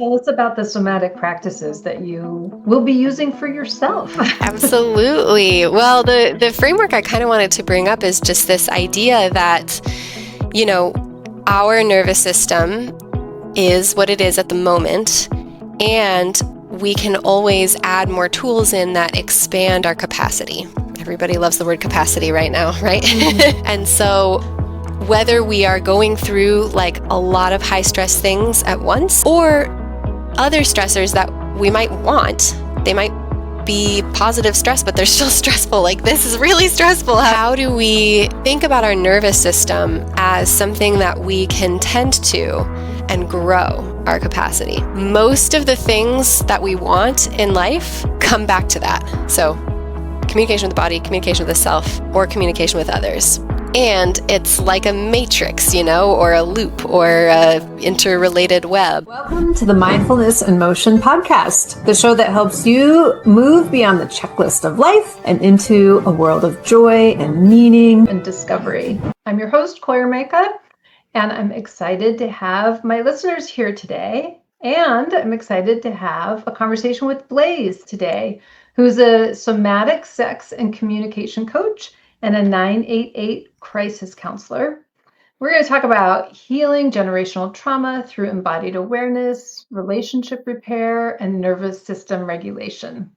Tell us about the somatic practices that you will be using for yourself. Absolutely. Well, the framework I kind of wanted to bring up is just this idea that, you know, our nervous system is what it is at the moment, and we can always add more tools in that expand our capacity. Everybody loves the word capacity right now, right? And so whether we are going through like a lot of high stress things at once or other stressors that we might want, they might be positive stress, but they're still stressful. Like, this is really stressful. How do we think about our nervous system as something that we can tend to and grow our capacity? Most of the things that we want in life come back to that. So communication with the body, communication with the self, or communication with others. And it's like a matrix, or a loop, or a interrelated web. Welcome to the Mindfulness in Motion podcast, the show that helps you move beyond the checklist of life and into a world of joy and meaning and discovery. I'm your host, Koyer Meka, and I'm excited to have my listeners here today. And I'm excited to have a conversation with Blaize today, who's a somatic sex and communication coach and a 988 crisis counselor. We're going to talk about healing generational trauma through embodied awareness, relationship repair, and nervous system regulation.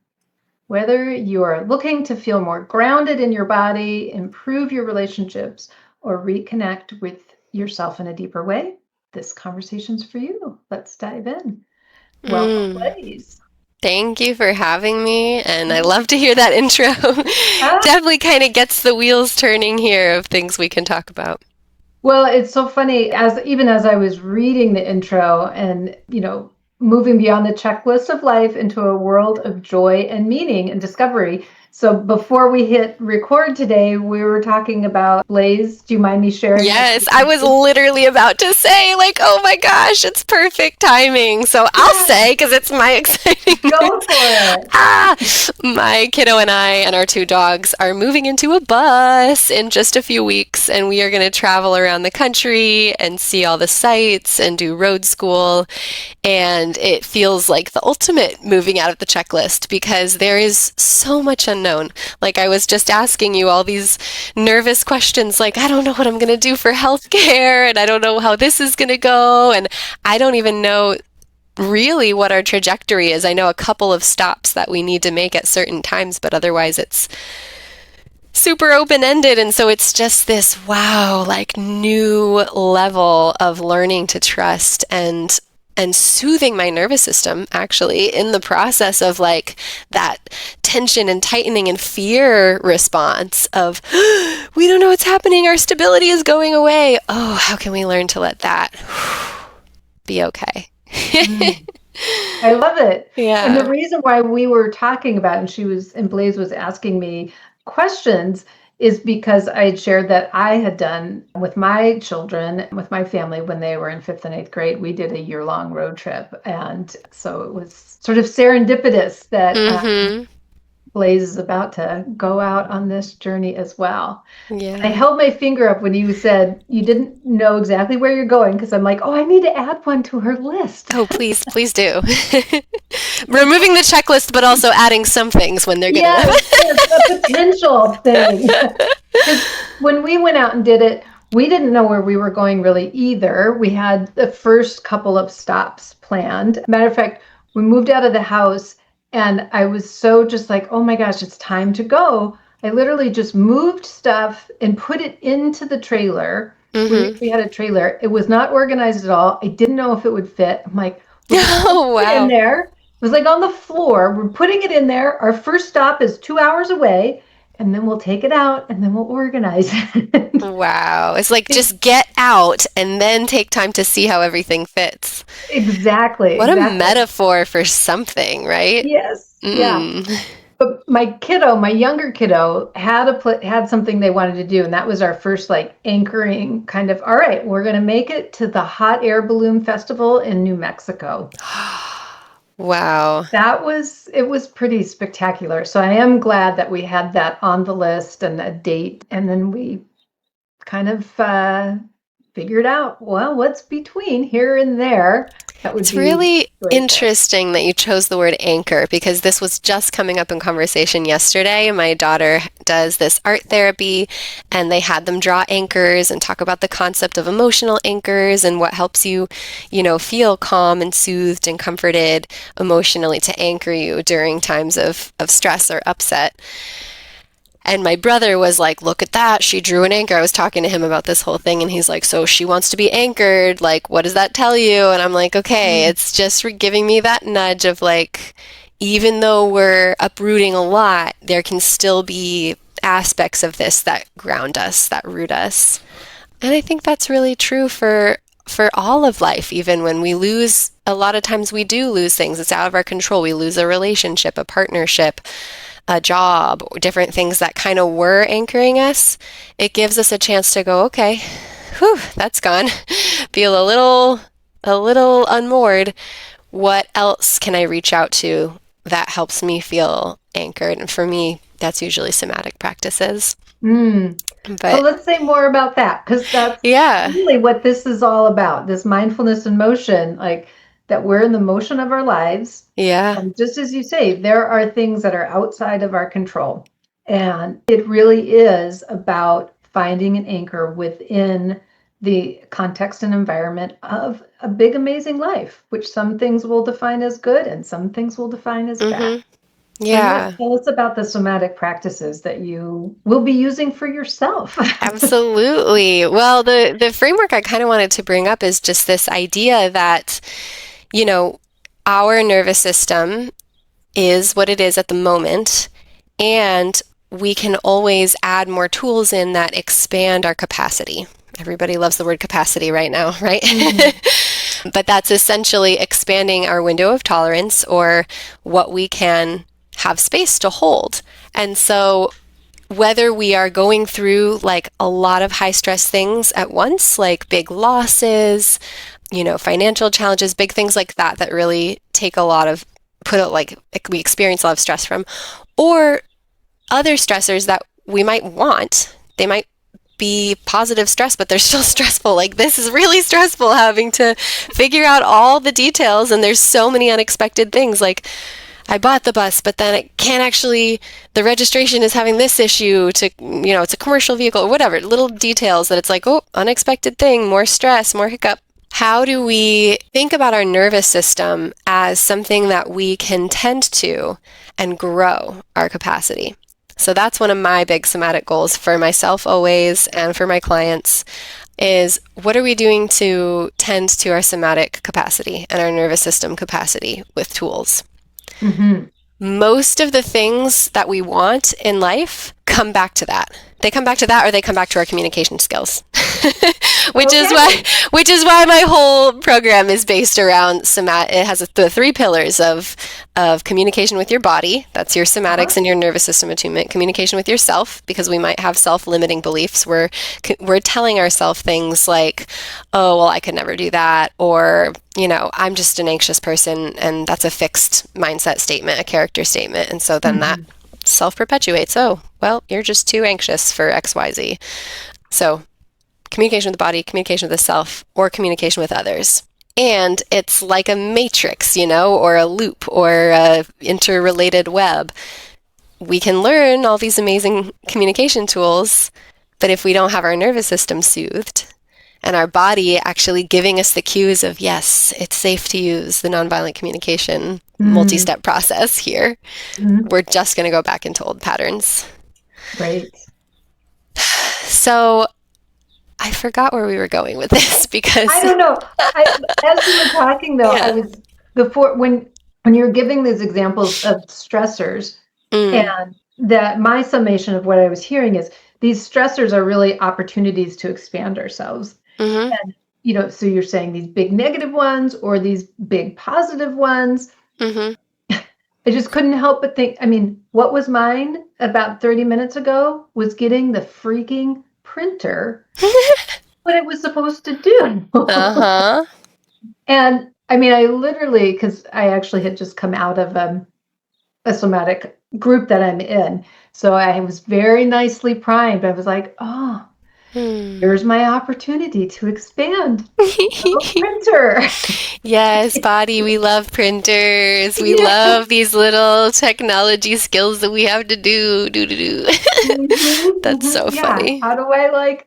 Whether you are looking to feel more grounded in your body, improve your relationships, or reconnect with yourself in a deeper way, this conversation's for you. Let's dive in. Welcome, Blaize. Thank you for having me, and I love to hear that intro. Definitely kind of gets the wheels turning here of things we can talk about. Well, it's so funny, even as I was reading the intro and, moving beyond the checklist of life into a world of joy and meaning and discovery. So before we hit record today, we were talking about Blaize. Do you mind me sharing? Yes, I was literally about to say, oh my gosh, it's perfect timing. So I'll say, because it's my exciting. Go for it. My kiddo and I and our two dogs are moving into a bus in just a few weeks, and we are going to travel around the country and see all the sights and do road school. And it feels like the ultimate moving out of the checklist because there is so much unknown. Like, I was just asking you all these nervous questions, like, I don't know what I'm going to do for healthcare, and I don't know how this is going to go, and I don't even know really what our trajectory is. I know a couple of stops that we need to make at certain times, but otherwise it's super open-ended, and so it's just this new level of learning to trust and soothing my nervous system, actually, in the process of that tension and tightening and fear response of, we don't know what's happening, our stability is going away. Oh, how can we learn to let that be okay? I love it. Yeah. And the reason why we were talking about, and Blaize was asking me questions, is because I had shared that I had done with my children, with my family, when they were in 5th and 8th grade, we did a year-long road trip. And so it was sort of serendipitous that Blaize is about to go out on this journey as well. Yeah. I held my finger up when you said you didn't know exactly where you're going, because I'm like, I need to add one to her list. Oh, please do. Removing the checklist, but also adding some things when they're good enough. Yes, a potential thing. Because when we went out and did it, we didn't know where we were going really either. We had the first couple of stops planned. Matter of fact, we moved out of the house and I was so just like, oh my gosh, it's time to go. I literally just moved stuff and put it into the trailer. We had a trailer. It was not organized at all. I didn't know if it would fit. I'm like, oh, wow. In there. It was on the floor. We're putting it in there. Our first stop is 2 hours away. And then we'll take it out and then we'll organize it. Wow. It's just get out and then take time to see how everything fits. Exactly. What a metaphor for something, right? Yes. Yeah. But my younger kiddo had something they wanted to do. And that was our first anchoring kind of, all right, we're going to make it to the Hot Air Balloon Festival in New Mexico. Wow. It was pretty spectacular. So I am glad that we had that on the list and a date. And then we kind of figured out, what's between here and there. That would It's be really grateful. interesting that you chose the word anchor because this was just coming up in conversation yesterday. My daughter does this art therapy, and they had them draw anchors and talk about the concept of emotional anchors and what helps you, feel calm and soothed and comforted emotionally to anchor you during times of stress or upset. And my brother was like, look at that. She drew an anchor. I was talking to him about this whole thing, and he's like, so she wants to be anchored. Like, what does that tell you? And I'm like, okay, Mm. it's just giving me that nudge of like, even though we're uprooting a lot, there can still be aspects of this that ground us, that root us. And I think that's really true for all of life, even when we lose, a lot of times we do lose things. It's out of our control. We lose a relationship, a partnership, a job, different things that kind of were anchoring us. It gives us a chance to go, okay, whew, that's gone. Feel a little unmoored. What else can I reach out to that helps me feel anchored? And for me, that's usually somatic practices. Mm. So But let's say more about that, because that's yeah, really what this is all about, this mindfulness and motion, like that we're in the motion of our lives. yeah. And just as you say, there are things that are outside of our control. And it really is about finding an anchor within the context and environment of a big, amazing life, which some things will define as good and some things will define as bad. Mm-hmm. So, yes, Yeah. tell us about the somatic practices that you will be using for yourself. Absolutely. Well, the framework I kind of wanted to bring up is just this idea that, you know, our nervous system is what it is at the moment, and we can always add more tools in that expand our capacity. Everybody loves the word capacity right now, right? Mm. But that's essentially expanding our window of tolerance or what we can have space to hold. And so whether we are going through like a lot of high stress things at once, like big losses, financial challenges, big things like that, that really take a lot of, we experience a lot of stress from, or other stressors that we might want. They might be positive stress, but they're still stressful. Like this is really stressful having to figure out all the details, and there's so many unexpected things. Like I bought the bus, but then it can't actually, the registration is having this issue to, it's a commercial vehicle or whatever, little details that it's like, oh, unexpected thing, more stress, more hiccup. How do we think about our nervous system as something that we can tend to and grow our capacity? So that's one of my big somatic goals for myself always and for my clients is what are we doing to tend to our somatic capacity and our nervous system capacity with tools? Hmm. Most of the things that we want in life come back to that. They come back to that or they come back to our communication skills. which is why Okay. which is why my whole program is based around somatic. It has the three pillars of communication with your body, that's your Uh-huh. somatics and your nervous system attunement, communication with yourself, because we might have self-limiting beliefs. We're telling ourselves things like, oh, well, I could never do that, or I'm just an anxious person, and that's a fixed mindset statement, a character statement. And so then that Hmm. self perpetuates. Oh, well, you're just too anxious for XYZ. So communication with the body, communication with the self, or communication with others. And it's like a matrix, or a loop or a interrelated web. We can learn all these amazing communication tools, but if we don't have our nervous system soothed and our body actually giving us the cues of, yes, it's safe to use the nonviolent communication Mm. multi-step process here, Mm. we're just going to go back into old patterns. Great. So I forgot where we were going with this I because, don't know. As you were talking though, I yeah. was before when you're giving these examples of stressors, Mm, and that my summation of what I was hearing is these stressors are really opportunities to expand ourselves. mm-hmm, And so you're saying these big negative ones or these big positive ones. mm-hmm. I just couldn't help but think, I mean, what was mine about 30 minutes ago was getting the freaking printer what it was supposed to do. Uh-huh. And I mean, I literally, because I actually had just come out of a somatic group that I'm in. So I was very nicely primed. I was like, oh. Here's my opportunity to expand. A printer. Yes, body, we love printers. We Yeah. love these little technology skills that we have to do. That's so Yeah. funny. How do I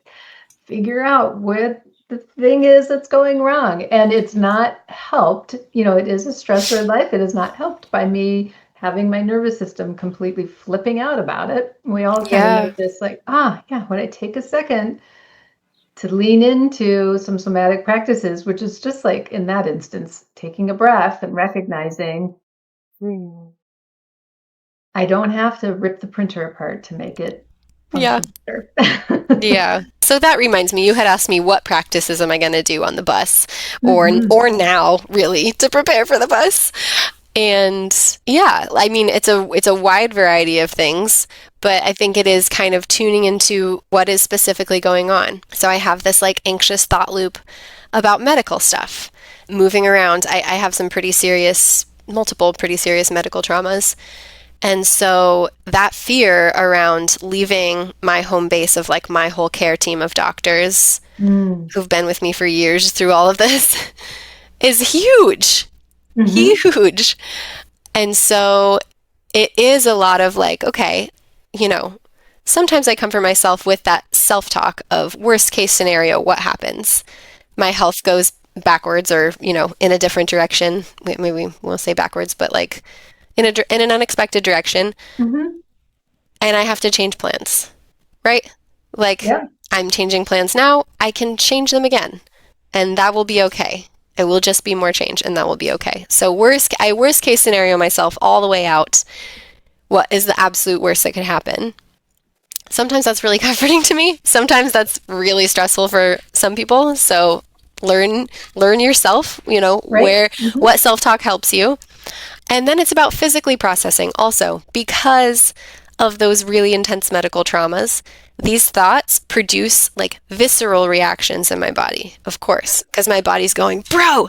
figure out what the thing is that's going wrong? And it's not helped. It is a stressor in life. It is not helped by me having my nervous system completely flipping out about it. We all kind of know Yeah. this, when I take a second to lean into some somatic practices, which is just like in that instance, taking a breath and recognizing I don't have to rip the printer apart to make it Yeah. function better. Yeah. So that reminds me, you had asked me what practices am I going to do on the bus Mhm. or now really to prepare for the bus. And yeah, I mean it's a wide variety of things, but I think it is kind of tuning into what is specifically going on. So I have this like anxious thought loop about medical stuff. Moving around, I have some multiple pretty serious medical traumas. And so that fear around leaving my home base of like my whole care team of doctors Mm. who've been with me for years through all of this is huge. Mhm. Huge. And so it is a lot of like, okay, you know, sometimes I comfort myself with that self talk of worst case scenario, what happens? My health goes backwards or, in a different direction. Maybe we won't say backwards, but like in an unexpected direction. Mhm. And I have to change plans, right? Like Yeah. I'm changing plans now, I can change them again, and that will be okay. It will just be more change, and that will be okay. So I worst case scenario myself all the way out. What is the absolute worst that could happen? Sometimes that's really comforting to me. Sometimes that's really stressful for some people. So learn yourself. Right. Where Mhm. what self talk helps you. And then it's about physically processing also because of those really intense medical traumas. These thoughts produce like visceral reactions in my body, of course, because my body's going, bro,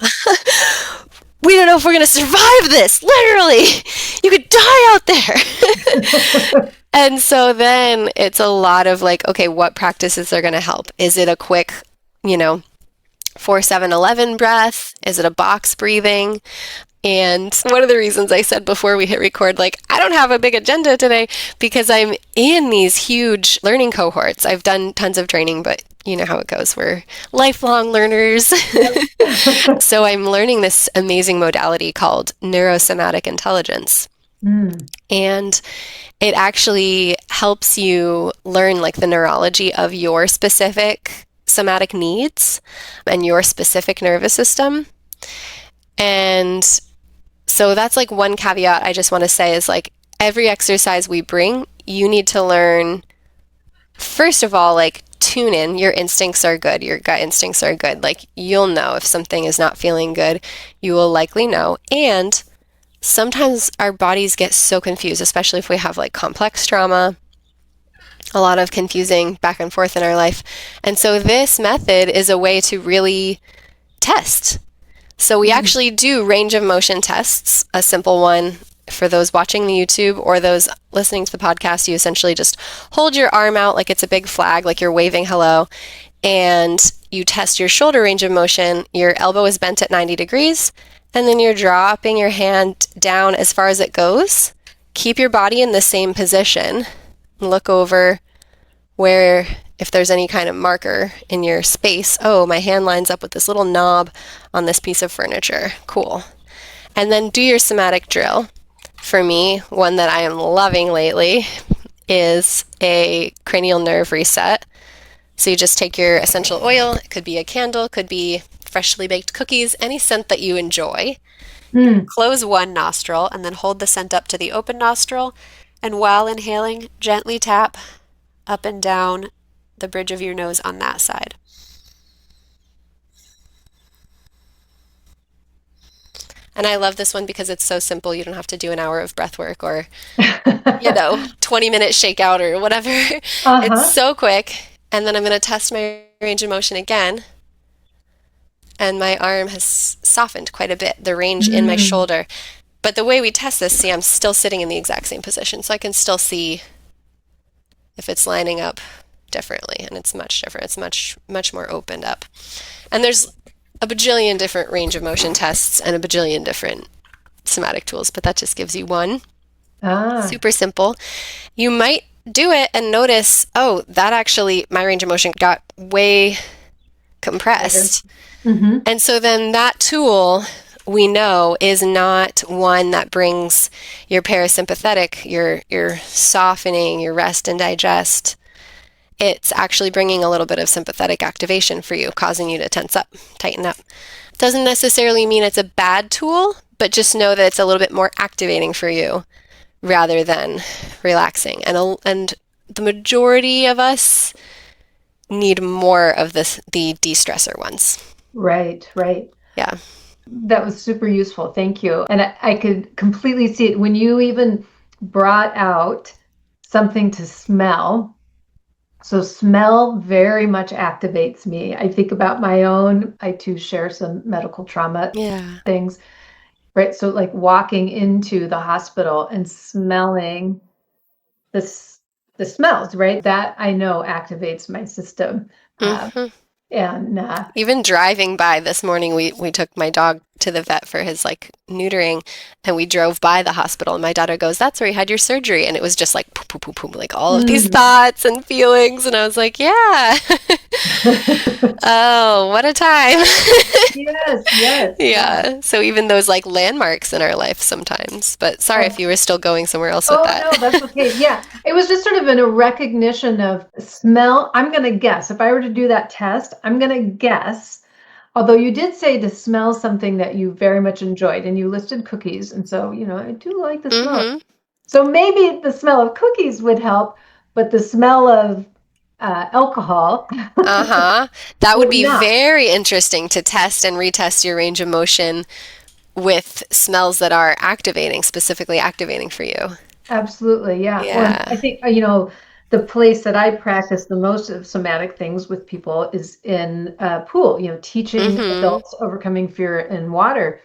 we don't know if we're going to survive this. Literally, you could die out there. And so then it's a lot of like, okay, what practices are going to help? Is it a quick, you know, 4-7-11 breath? Is it a box breathing? And one of the reasons I said before we hit record, like, I don't have a big agenda today because I'm in these huge learning cohorts. I've done tons of training, but you know how it goes. We're lifelong learners. Yep. So I'm learning this amazing modality called neurosomatic intelligence. Mm. And it actually helps you learn like the neurology of your specific somatic needs and your specific nervous system. And so that's like one caveat I just want to say is like every exercise we bring, you need to learn, first of all, like tune in. Your instincts are good. Your gut instincts are good. Like you'll know if something is not feeling good. You will likely know. And sometimes our bodies get so confused, especially if we have like complex trauma, a lot of confusing back and forth in our life. And so this method is a way to really test. So we Mm. actually do range of motion tests, a simple one for those watching the YouTube or those listening to the podcast. You essentially just hold your arm out like it's a big flag, like you're waving hello, and you test your shoulder range of motion. Your elbow is bent at 90 degrees, and then you're dropping your hand down as far as it goes. Keep your body in the same position. Look over where if there's any kind of marker in your space, oh, my hand lines up with this little knob on this piece of furniture. Cool. And then do your somatic drill. For me, one that I am loving lately is a cranial nerve reset. So you just take your essential oil, it could be a candle, it could be freshly baked cookies, any scent that you enjoy. Mm. Close one nostril and then hold the scent up to the open nostril. And while inhaling, gently tap up and down the bridge of your nose on that side. And I love this one because it's so simple. You don't have to do an hour of breath work or, 20-minute shakeout or whatever. It's Uh-huh. so quick. And then I'm going to test my range of motion again. And my arm has softened quite a bit, the range in my Mm. shoulder. But the way we test this, see, I'm still sitting in the exact same position. So I can still see if it's lining up differently, and it's much different. It's much more opened up. And there's a bajillion different range of motion tests and a bajillion different somatic tools, but that just gives you one. Super simple. You might do it and notice, oh, that actually, my range of motion got way compressed. Mm-hmm. And so then that tool, we know, is not one that brings your parasympathetic, your softening, your rest and digest. It's actually bringing a little bit of sympathetic activation for you, causing you to tense up, tighten up. Doesn't necessarily mean it's a bad tool, but just know that it's a little bit more activating for you rather than relaxing. And the majority of us need more of the de-stressor ones. Right. Yeah. That was super useful. Thank you. And I could completely see it when you even brought out something to smell. So smell very much activates me. I think about my own, I too share some medical trauma things, right? So like walking into the hospital and smelling the smells, right? That I know activates my system. And even driving by this morning, we took my dog to the vet for his like neutering, and we drove by the hospital, and my daughter goes, "That's where you had your surgery," and it was just like poop, poop, poop, like all of these thoughts and feelings, and I was like, yeah. Oh, what a time. Yes. Yeah. So even those like landmarks in our life sometimes. But sorry if you were still going somewhere else with that. Oh, no, that's okay. Yeah. It was just sort of in a recognition of smell. I'm going to guess, if I were to do that test, I'm going to guess, although you did say to smell something that you very much enjoyed, and you listed cookies. And so, I do like the smell. So maybe the smell of cookies would help, but the smell of alcohol. That would be very interesting to test and retest your range of motion with smells that are specifically activating for you. Absolutely, yeah. Yeah. Well, I think, the place that I practice the most of somatic things with people is in a pool, teaching adults overcoming fear in water.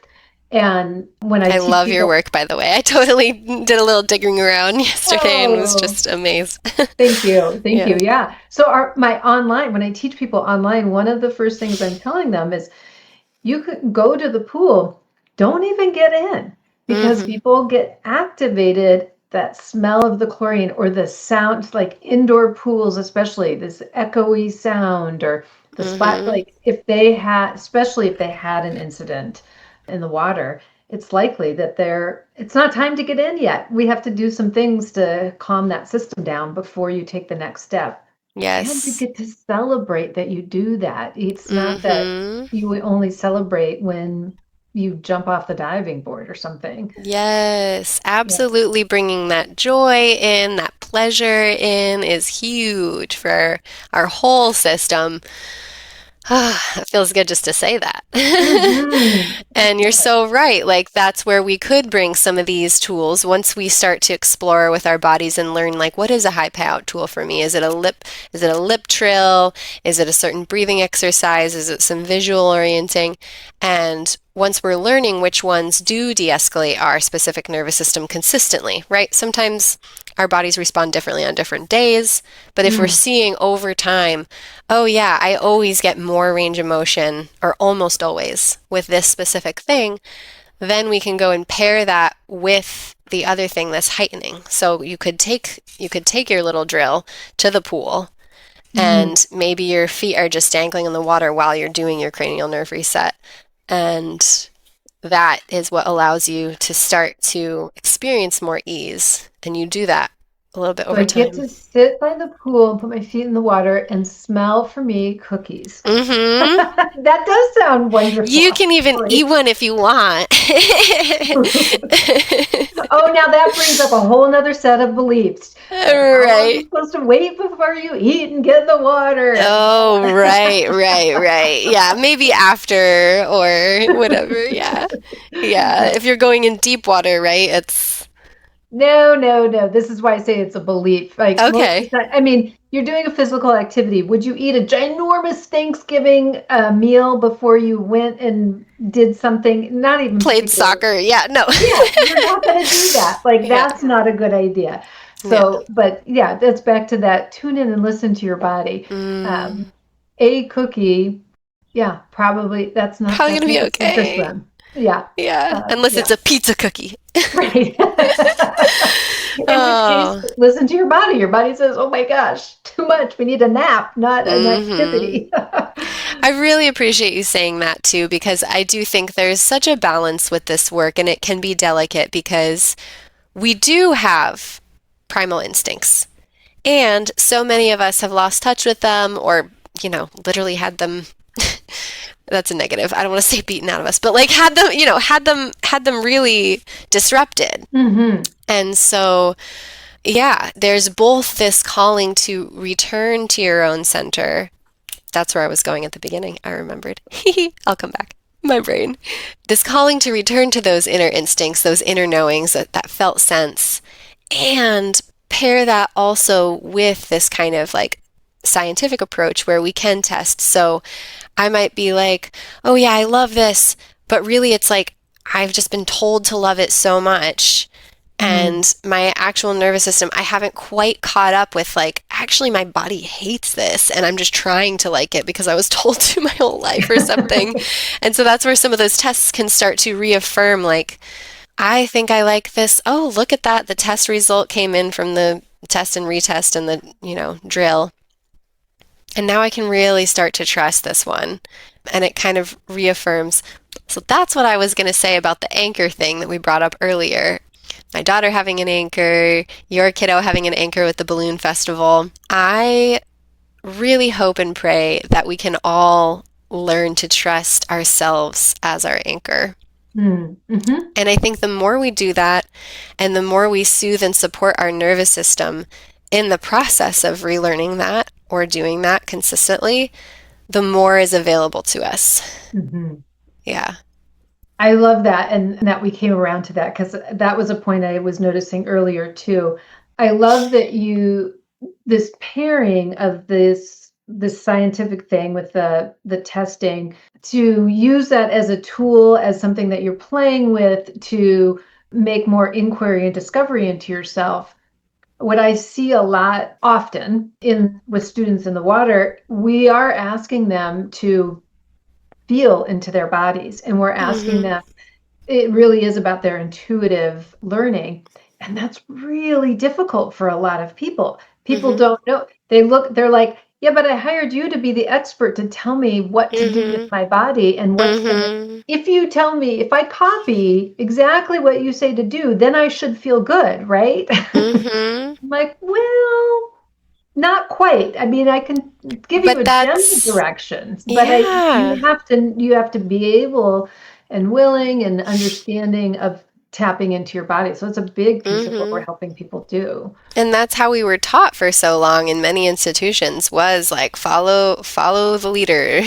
And when I teach love people, your work, by the way. I totally did a little digging around yesterday and was just amazed. Thank you. Yeah. So when I teach people online, one of the first things I'm telling them is you could go to the pool, don't even get in, because people get activated, that smell of the chlorine or the sound, like indoor pools, especially this echoey sound or the splat, like especially if they had an incident in the water, it's likely that it's not time to get in yet. We have to do some things to calm that system down before you take the next step. Yes. And you get to celebrate that you do that. It's not that you only celebrate when you jump off the diving board or something. Yes, absolutely. Yeah. Bringing that joy in, that pleasure in is huge for our whole system. It feels good just to say that. And you're so right. Like that's where we could bring some of these tools once we start to explore with our bodies and learn, like, what is a high payout tool for me? Is it a lip trill? Is it a certain breathing exercise? Is it some visual orienting? And once we're learning which ones do de-escalate our specific nervous system consistently, right? Sometimes our bodies respond differently on different days, but if we're seeing over time, oh yeah, I always get more range of motion, or almost always, with this specific thing, then we can go and pair that with the other thing that's heightening. So you could take your little drill to the pool, and maybe your feet are just dangling in the water while you're doing your cranial nerve reset. And that is what allows you to start to experience more ease. And you do that a little bit over time. I get to sit by the pool and put my feet in the water and smell, for me, cookies. That does sound wonderful. You can even eat one if you want. Oh, now that brings up a whole nother set of beliefs. Right. You're supposed to wait before you eat and get in the water. Oh, right. Yeah, maybe after or whatever. Yeah. If you're going in deep water, right? It's No. This is why I say it's a belief. Like, okay. You're doing a physical activity. Would you eat a ginormous Thanksgiving meal before you went and did something? Not even played soccer. Yeah, no. Yeah, you're not going to do that. Like, that's not a good idea. So, but yeah, that's back to that. Tune in and listen to your body. A cookie, yeah, probably that's not Probably going gonna to be make us think this okay. one. Yeah. Yeah, unless Yeah. it's a pizza cookie. Right. In which case, Oh. listen to your body. Your body says, oh my gosh, too much. We need a nap, not an activity. I really appreciate you saying that too, because I do think there's such a balance with this work, and it can be delicate because we do have primal instincts. And so many of us have lost touch with them or, literally had them that's a negative. I don't want to say beaten out of us, but like had them really disrupted. And so yeah, there's both this calling to return to your own center. That's where I was going at the beginning. I remembered. I'll come back. My brain. This calling to return to those inner instincts, those inner knowings, that felt sense, and pair that also with this kind of like scientific approach where we can test. So I might be like, oh yeah, I love this, but really it's like I've just been told to love it so much. And my actual nervous system, I haven't quite caught up with like, actually my body hates this and I'm just trying to like it because I was told to my whole life or something. And so that's where some of those tests can start to reaffirm like, I think I like this. Oh, look at that. The test result came in from the test and retest and the, drill. And now I can really start to trust this one. And it kind of reaffirms. So that's what I was going to say about the anchor thing that we brought up earlier. My daughter having an anchor, your kiddo having an anchor with the balloon festival. I really hope and pray that we can all learn to trust ourselves as our anchor. And I think the more we do that, and the more we soothe and support our nervous system in the process of relearning that or doing that consistently, the more is available to us. Yeah. I love that, and that we came around to that because that was a point I was noticing earlier too. I love that this pairing of this scientific thing with the testing, to use that as a tool, as something that you're playing with to make more inquiry and discovery into yourself. What I see a lot often with students in the water, we are asking them to feel into their bodies, and we're asking them, it really is about their intuitive learning, and that's really difficult for a lot of people. Don't know. They're like, yeah, but I hired you to be the expert to tell me what to do with my body and if you tell me, if I copy exactly what you say to do, then I should feel good, right? I'm like, well, not quite. I mean, I can give you a general direction, but you have to be able and willing and understanding of tapping into your body. So it's a big piece of what we're helping people do. And that's how we were taught for so long in many institutions, was like follow the leader,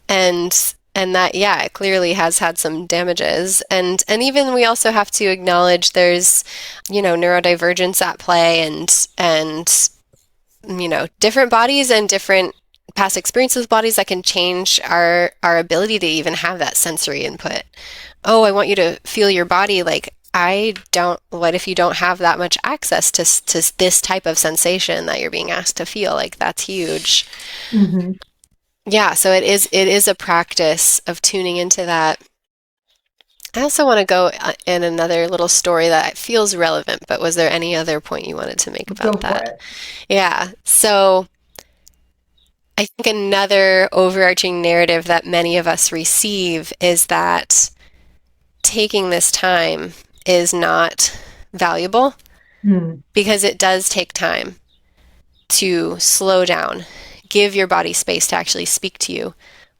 and that, yeah, it clearly has had some damages. And even we also have to acknowledge there's, neurodivergence at play, and different bodies and different past experiences with bodies that can change our ability to even have that sensory input. Oh, I want you to feel your body. Like, what if you don't have that much access to this type of sensation that you're being asked to feel? Like, that's huge. Yeah, so it is a practice of tuning into that. I also want to go in another little story that feels relevant, but was there any other point you wanted to make about that? Go for it. Yeah, so I think another overarching narrative that many of us receive is that taking this time is not valuable because it does take time to slow down, give your body space to actually speak to you,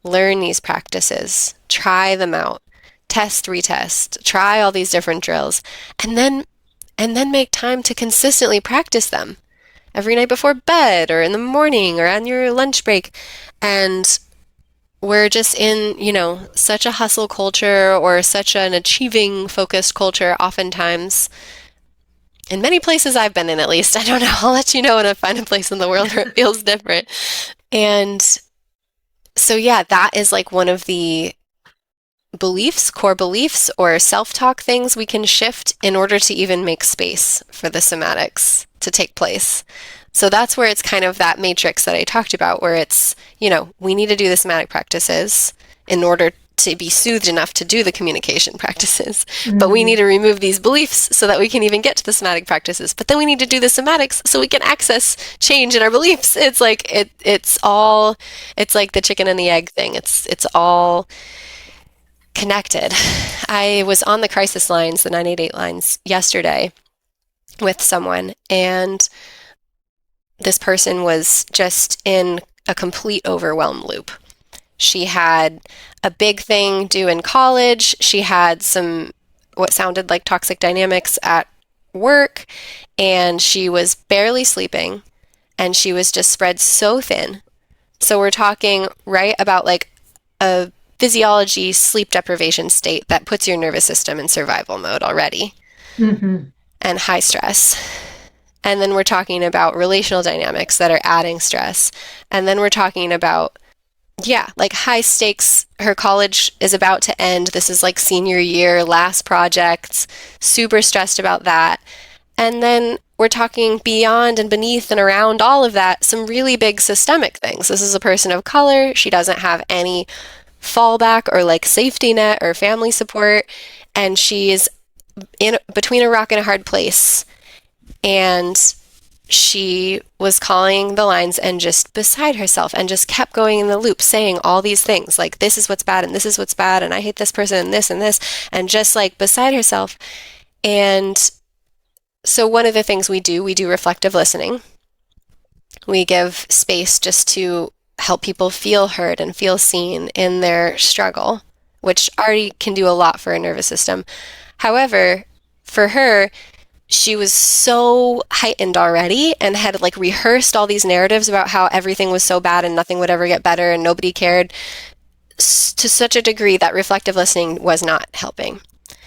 learn these practices, try them out, test, retest, try all these different drills, and then make time to consistently practice them every night before bed or in the morning or on your lunch break. And we're just in, such a hustle culture or such an achieving focused culture oftentimes. In many places I've been in, at least. I don't know. I'll let you know when I find a place in the world where it feels different. And so, yeah, that is like one of the beliefs, core beliefs, or self-talk things we can shift in order to even make space for the somatics to take place. So that's where it's kind of that matrix that I talked about, where it's, we need to do the somatic practices in order to be soothed enough to do the communication practices. But we need to remove these beliefs so that we can even get to the somatic practices. But then we need to do the somatics so we can access change in our beliefs. It's like it's like the chicken and the egg thing. It's all connected. I was on the crisis lines, the 988 lines, yesterday with someone, and this person was just in a complete overwhelm loop. She had a big thing due in college. She had some what sounded like toxic dynamics at work, and she was barely sleeping, and she was just spread so thin. So we're talking right about like a physiology sleep deprivation state that puts your nervous system in survival mode already, and high stress. And then we're talking about relational dynamics that are adding stress. And then we're talking about, like high stakes. Her college is about to end. This is like senior year, last projects, super stressed about that. And then we're talking beyond and beneath and around all of that, some really big systemic things. This is a person of color. She doesn't have any fallback or like safety net or family support. And she is in between a rock and a hard place. And she was calling the lines and just beside herself and just kept going in the loop, saying all these things like, this is what's bad and this is what's bad and I hate this person and this, and just like beside herself. And so one of the things we do reflective listening. We give space just to help people feel heard and feel seen in their struggle, which already can do a lot for a nervous system. However, for her, she was so heightened already and had like rehearsed all these narratives about how everything was so bad and nothing would ever get better and nobody cared to such a degree that reflective listening was not helping.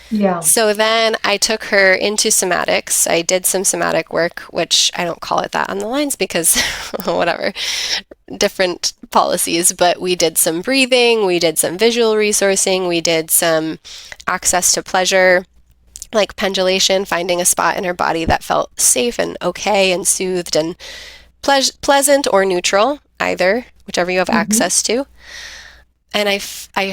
Yeah. So then I took her into somatics. I did some somatic work, which I don't call it that on the lines because whatever, different policies, but we did some breathing, we did some visual resourcing, we did some access to pleasure, like pendulation, finding a spot in her body that felt safe and okay and soothed and pleasant or neutral, either, whichever you have access to. And I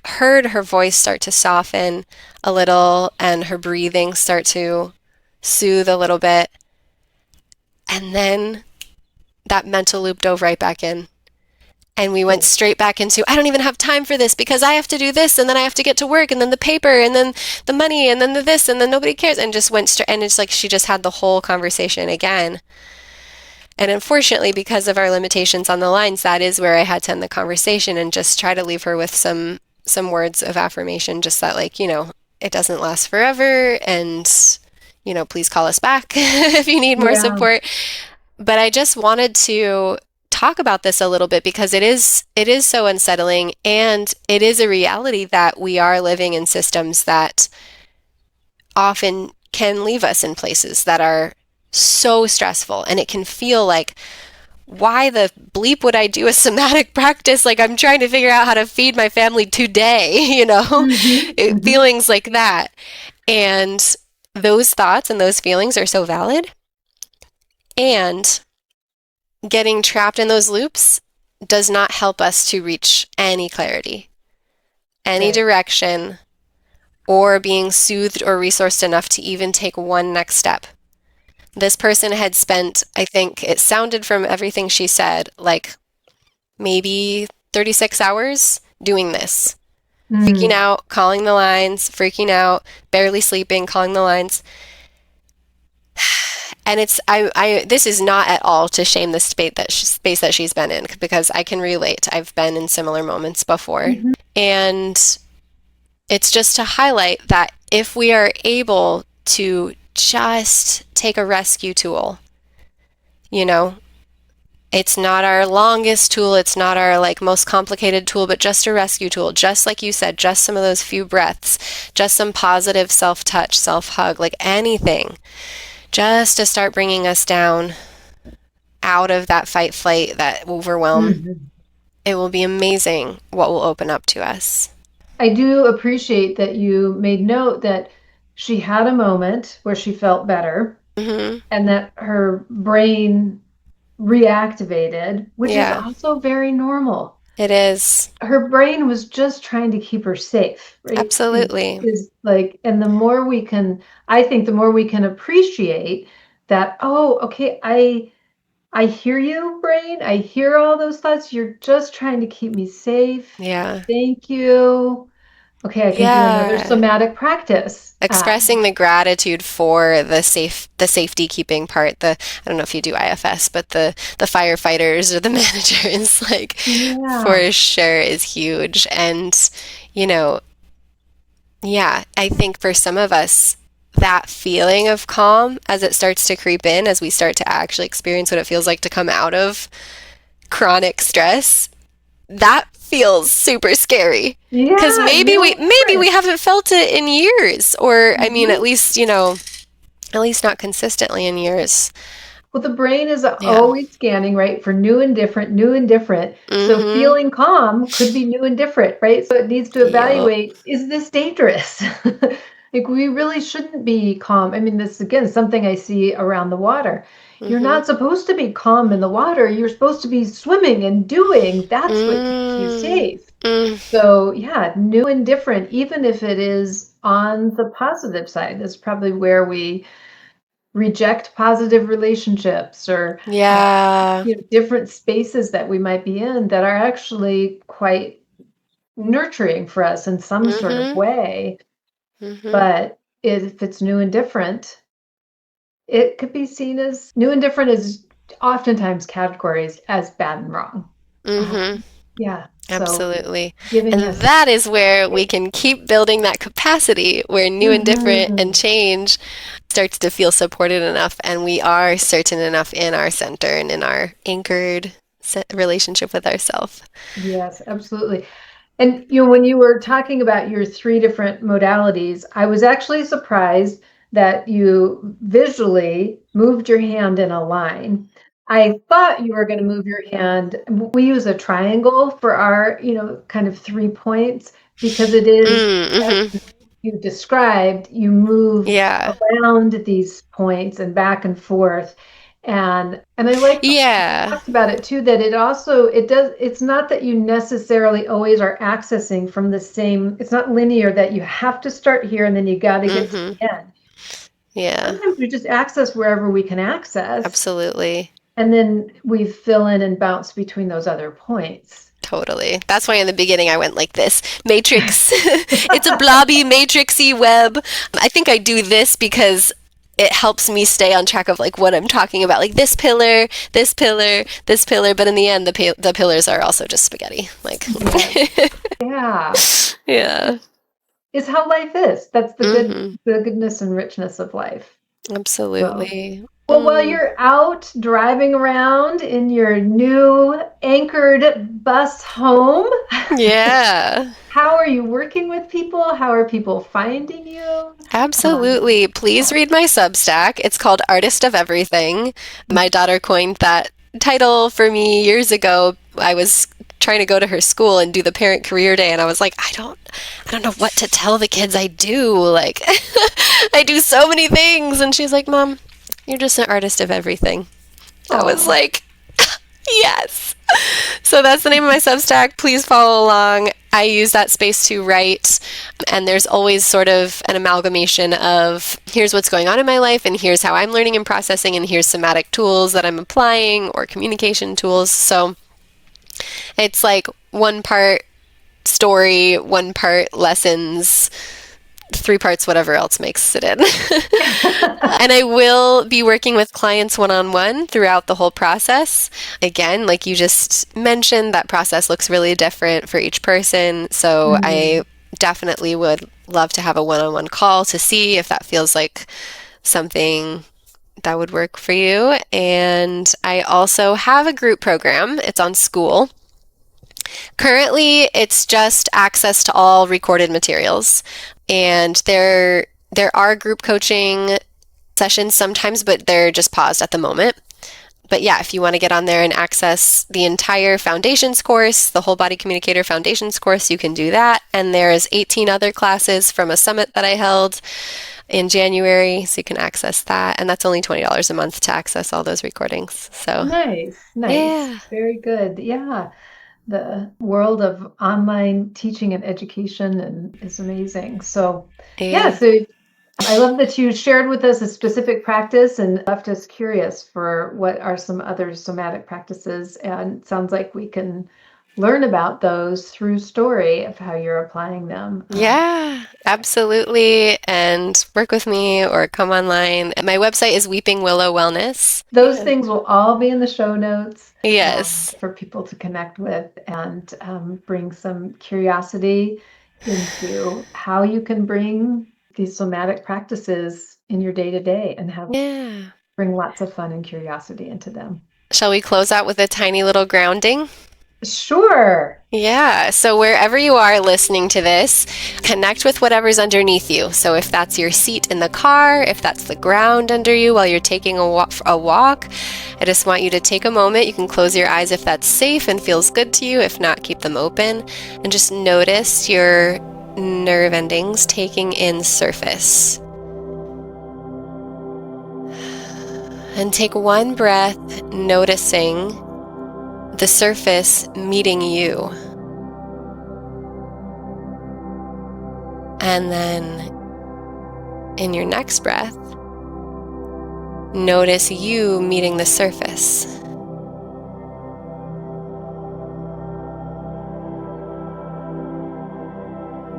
heard her voice start to soften a little and her breathing start to soothe a little bit. And then that mental loop dove right back in. And we went straight back into, I don't even have time for this because I have to do this and then I have to get to work and then the paper and then the money and then the this and then nobody cares, and just went straight. And it's like she just had the whole conversation again. And unfortunately, because of our limitations on the lines, that is where I had to end the conversation and just try to leave her with some words of affirmation, just that like, it doesn't last forever and, please call us back if you need more support. But I just wanted to talk about this a little bit because it is so unsettling, and it is a reality that we are living in systems that often can leave us in places that are so stressful, and it can feel like, why the bleep would I do a somatic practice? Like I'm trying to figure out how to feed my family today, feelings like that. And those thoughts and those feelings are so valid. And getting trapped in those loops does not help us to reach any clarity, any direction, or being soothed or resourced enough to even take one next step. This person had spent, I think it sounded from everything she said, like maybe 36 hours doing this. Freaking out, calling the lines, freaking out, barely sleeping, calling the lines. And it's this is not at all to shame the space that she's been in, because I can relate. I've been in similar moments before. And it's just to highlight that if we are able to just take a rescue tool, it's not our longest tool, it's not our like most complicated tool, but just a rescue tool, just like you said, just some of those few breaths, just some positive self-touch, self-hug, like anything, just to start bringing us down out of that fight, flight, that overwhelm. It will be amazing what will open up to us. I do appreciate that you made note that she had a moment where she felt better Mm-hmm. and that her brain reactivated, which is Yeah, also very normal. it is. Her brain was just trying to keep her safe, right? Absolutely. Is like, and the more we can, I think the more we can appreciate that, oh, okay, I hear you, brain. I hear all those thoughts. You're just trying to keep me safe. Yeah. Thank you. Okay, I can do another Yeah. somatic practice. Expressing the gratitude for the safety keeping part, I don't know if you do IFS, but the firefighters or the managers, like, Yeah. for sure is huge. And, you know, yeah, I think for some of us, that feeling of calm as it starts to creep in, as we start to actually experience what it feels like to come out of chronic stress, that feels super scary. Because Yeah, maybe we different. haven't felt it in years, or I mean, Mhm. at least not consistently in years. Well, the brain is Yeah. always scanning, right, for new and different, new and different. So Mm-hmm. feeling calm could be new and different, right? So it needs to Yup. evaluate, is this dangerous? Like we really shouldn't be calm. I mean, this again, something I see around the water. You're Mm-hmm. not supposed to be calm in the water. You're supposed to be swimming and doing. That's what keeps you Mm. safe. Mm. So, yeah, new and different, even if it is on the positive side, that's probably where we reject positive relationships or Yeah. different spaces that we might be in that are actually quite nurturing for us in some sort of Mm-hmm. way. Mm-hmm. But if it's new and different, it could be seen as new and different is oftentimes categories as bad and wrong. Mm-hmm. Um, yeah. So Absolutely. giving And us that is where we can keep building that capacity where new and different and Mhm. change starts to feel supported enough and we are certain enough in our center and in our anchored relationship with ourselves. Yes, absolutely. And when you were talking about your three different modalities, I was actually surprised that you visually moved your hand in a line. I thought you were going to move your hand. We use a triangle for our, kind of 3 points because it is, as Mm-hmm. you described, you move Yeah. around these points and back and forth. And I like Yeah. talked about it too, that it's not that you necessarily always are accessing from the same, it's not linear that you have to start here and then you got to get to Mm-hmm. the end. Yeah. Sometimes we just access wherever we can access Absolutely. and then we fill in and bounce between those other points. Totally. That's why in the beginning I went like this. Matrix. It's a blobby, matrixy web. I think I do this because it helps me stay on track of like what I'm talking about. Like this pillar, this pillar, this pillar. But in the end, the pillars are also just spaghetti. Like, Yes. Yeah. yeah. Is how life is. That's Mm-hmm. the goodness and richness of life. So Absolutely. well, while you're out driving around in your new anchored bus home, Yeah. how are you working with people? How are people finding you? Absolutely. Please read my Substack. It's called Artist of Everything. My daughter coined that title for me years ago. I was trying to go to her school and do the parent career day and I was like, I don't know what to tell the kids I do. Like I do so many things and she's like, "Mom, you're just an artist of everything." I was Oh, like, yes. So that's the name of my Substack. Please follow along. I use that space to write, and there's always sort of an amalgamation of here's what's going on in my life, and here's how I'm learning and processing, and here's somatic tools that I'm applying or communication tools. So it's like one part story, one part lessons, three parts whatever else makes it in. And I will be working with clients one-on-one throughout the whole process. Again, like you just mentioned, that process looks really different for each person. So I mhm. definitely would love to have a one-on-one call to see if that feels like something that would work for you. And I also have a group program. It's on school. Currently, it's just access to all recorded materials. And there are group coaching sessions sometimes, but they're just paused at the moment. But yeah, if you want to get on there and access the entire Foundations course, the Whole Body Communicator Foundations course, you can do that. And there's 18 other classes from a summit that I held in January, so you can access that. And that's only $20 a month to access all those recordings. So Nice. yeah. Very good. Yeah. The world of online teaching and education is amazing. So Yeah. so I love that you shared with us a specific practice and left us curious for what are some other somatic practices. And it sounds like we can learn about those through story of how you're applying them. Yeah, absolutely. And work with me or come online. My website is Weeping Willow Wellness. Those things will all be in the show notes. Yes. For people to connect with and bring some curiosity into how you can bring these somatic practices in your day-to-day and bring lots of fun and curiosity into them. Shall we close out with a tiny little grounding? Sure. Yeah, so wherever you are listening to this, connect with whatever's underneath you. So if that's your seat in the car, if that's the ground under you while you're taking a walk, I just want you to take a moment. You can close your eyes if that's safe and feels good to you. If not, keep them open. And just notice your nerve endings taking in surface. And take one breath, noticing the surface meeting you. And then in your next breath, notice you meeting the surface.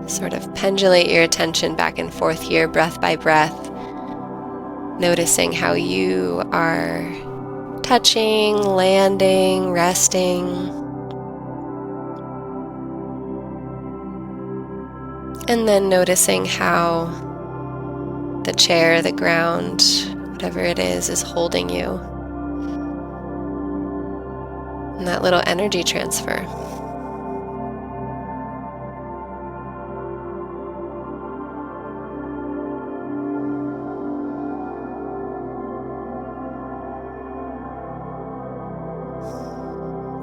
Sort of pendulate your attention back and forth here, breath by breath, noticing how you are touching, landing, resting. And then noticing how the chair, the ground, whatever it is holding you. And that little energy transfer.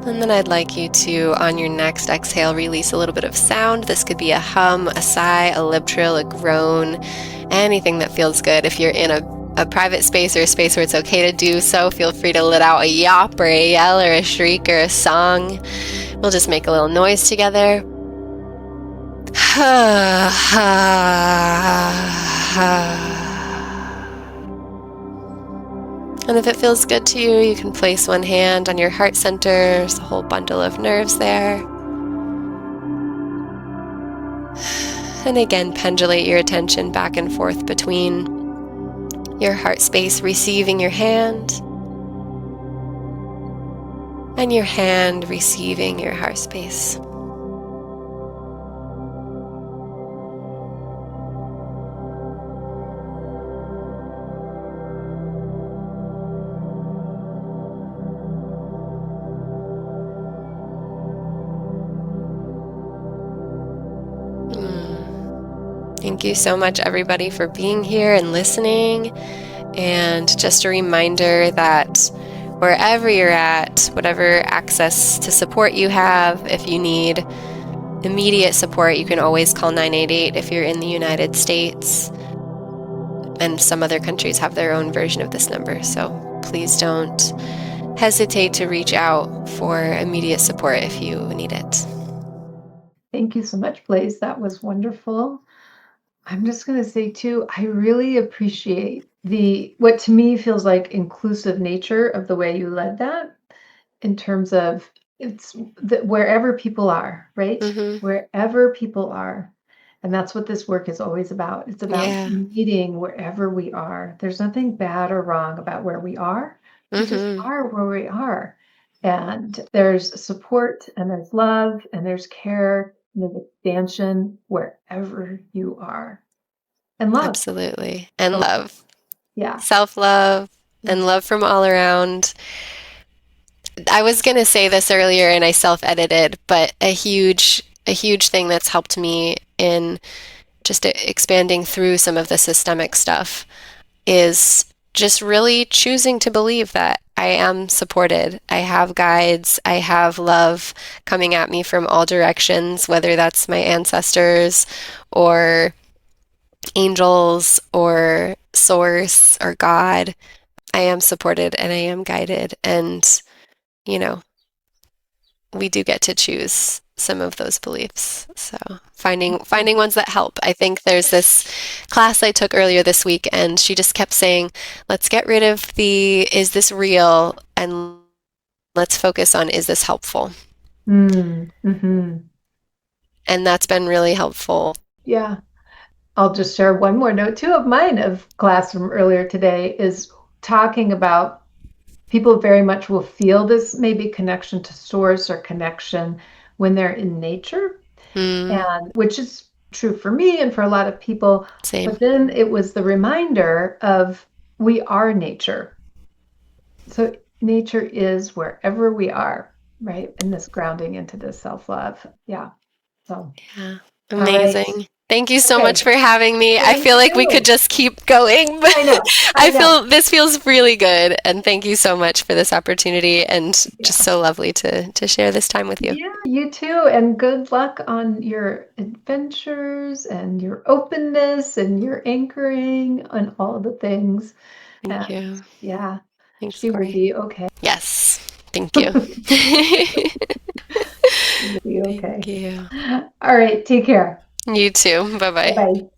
And then I'd like you to, on your next exhale, release a little bit of sound. This could be a hum, a sigh, a lip trill, a groan, anything that feels good. If you're in a private space or a space where it's okay to do so, feel free to let out a yawp or a yell or a shriek or a song. We'll just make a little noise together. And if it feels good to you, you can place one hand on your heart center. There's a whole bundle of nerves there. And again, pendulate your attention back and forth between your heart space, receiving your hand, and your hand receiving your heart space. Thank you so much, everybody, for being here and listening. And just a reminder that wherever you're at, whatever access to support you have, if you need immediate support, you can always call 988 if you're in the United States. And some other countries have their own version of this number. So please don't hesitate to reach out for immediate support if you need it. Thank you so much, Blaize. That was wonderful. I'm just going to say too, I really appreciate what to me feels like inclusive nature of the way you led that, in terms of it's wherever people are, right? Mm-hmm. Wherever people are. And that's what this work is always about. It's about meeting wherever we are. There's nothing bad or wrong about where we are. We just are where we are. And there's support and there's love and there's care and there's expansion wherever you are. And love. Absolutely. And love. Yeah. Self-love and love from all around. I was going to say this earlier and I self-edited, but a huge thing that's helped me in just expanding through some of the systemic stuff is just really choosing to believe that I am supported. I have guides. I have love coming at me from all directions, whether that's my ancestors or angels or source or God. I am supported and I am guided. And, you know, we do get to choose some of those beliefs. So finding ones that help. I think there's this class I took earlier this week, and she just kept saying, let's get rid of the is this real, and let's focus on is this helpful. Mm-hmm. And that's been really helpful. Yeah. I'll just share one more note too of mine of class from earlier today is talking about people very much will feel this maybe connection to source or connection when they're in nature, and which is true for me and for a lot of people. Same. But then it was the reminder of we are nature. So nature is wherever we are, right? And this grounding into this self-love. Yeah. So Yeah. all right. Amazing. Thank you so Okay. much for having me. I Thank feel like we you. could just keep going, but I know. I feel this feels really good. And thank you so much for this opportunity, and just so lovely to share this time with you. Yeah, you too. And good luck on your adventures and your openness and your anchoring and all the things. Thank you. Yeah, Thanks, she will Corey. be okay. Yes. Thank you. She'll be okay. Thank you. All right, take care. You too. Bye-bye. Bye-bye.